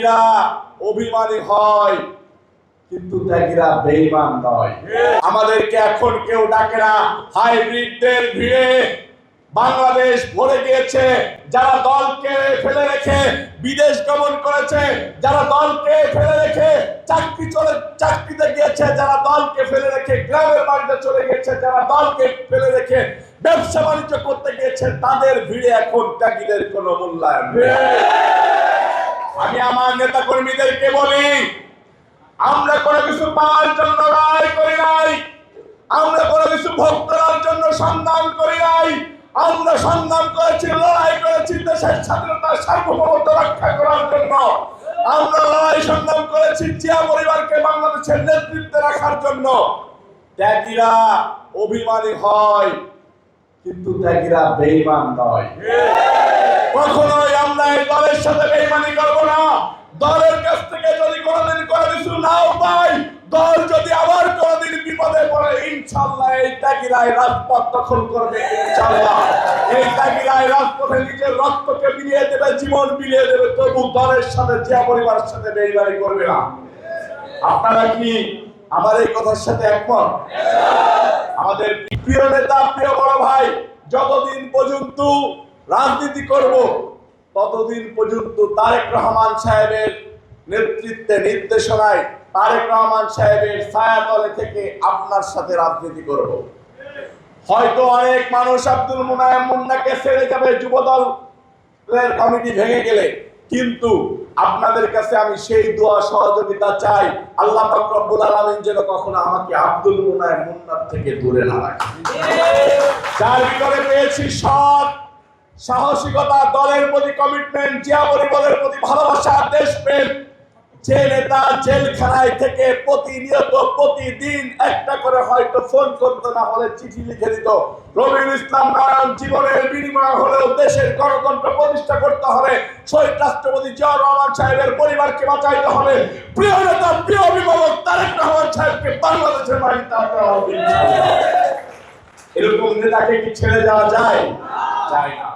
ত্যাগীরা অভিমানী হয়, কিন্তু ত্যাগীরা বেঈমান নয়। আমাদেরকে এখন কেউ ডাকে না। হাইব্রিডদের ভিড়ে বাংলাদেশ ভরে গিয়েছে। যারা দলকে ফেলে রেখে বিদেশ গমন করেছে, যারা দলকে ফেলে রেখে চাকরিতে গিয়েছে, যারা দলকে ফেলে রেখে গ্রামের বাড়িতে চলে গিয়েছে, যারা দলকে ফেলে রেখে ব্যবসা বাণিজ্য করতে গিয়েছে, তাদের ভিড়ে এখন ত্যাগীদের কোনো মূল্যায়ন নেই। আমি আমার নেতা কর্মীদেরকে বলি, আমরা কোনো কিছু পাওয়ার জন্য লড়াই করি নাই, আমরা কোনো কিছু ভোগ করার জন্য সংগ্রাম করি নাই। আমরা সংগ্রাম করেছি, লড়াই করেছি দেশের স্বাধীনতার সার্বভৌমত্ব রক্ষা করার জন্য। আমরা লড়াই সংগ্রাম করেছি জিয়া পরিবারকে বাংলাদেশের নেতৃত্বে রাখার জন্য। ত্যাগীরা অভিমানী হয়, কিন্তু ত্যাগীরা বেঈমান নয়। কখনোই আমরা এই দলের সাথে বেঈমানি করব না। দলের কাছ থেকে যদি কোনোদিন কোনো কিছু নাও পাই, দল যদি আবার কোনোদিন বিপদে পড়ে, ইনশাআল্লাহ এই ত্যাগীরাই রাজপথ দখল করবে। ইনশাআল্লাহ এই ত্যাগীরাই রাজপথে নিজের রক্তকে বিলিয়ে দেবে, জীবন বিলিয়ে দেবে, তবু দলের সাথে জিয়া পরিবারের সাথে বেঈমানি করবে না। আপনারা কি আমার এই কথার সাথে একমত? আমাদের প্রিয় নেতা, প্রিয় বড় ভাই, যতদিন পর্যন্ত রাজনীতি করব ততদিন পর্যন্ত তারেক রহমান সাহেবের নেতৃত্বে, নির্দেশনায়, তারেক রহমান সাহেবের ছায়াতলে থেকে আপনার সাথে রাজনীতি করব। হয়তো অনেক মানুষ আব্দুল মুনায়েম মুন্নাকে ছেড়ে যাবে যুবদলের কমিটি ভেঙে গেলে, কিন্তু আপনাদের কাছে আমি সেই দোয়া সহযোগিতা চাই, আল্লাহ পাক রব্বুল আলামিন যেন কখনো আমাকে আব্দুল মুনায়েম মুন্নার থেকে দূরে না রাখে। যার ভিতরে পেয়েছি সৎ সাহসিকতা, দলের প্রতি কমিটমেন্ট, জিয়া পরিবারের প্রতি ভালোবাসা, দেশপ্রেম, যে নেতা জেলখানায় থেকে প্রতিনিয়ত প্রতিদিন একটা করে হয়তো ফোন করতো, না হলে চিঠি লিখে দিত, রবিউল ইসলাম নারায়ণ জীবনের বিনিময় হলেও দেশের গণতন্ত্র প্রতিষ্ঠা করতে হবে, শহীদ রাষ্ট্রপতি জিয়াউর রহমান সাহেবের পরিবারকে বাঁচাইতে হবে, প্রিয় নেতা, প্রিয় অভিভাবক তারেক রহমান সাহেবকে বাংলাদেশের মাটিতে আনতে হবে। এরকম নেতাকে কি ছেড়ে যাওয়া যায়? যায় না।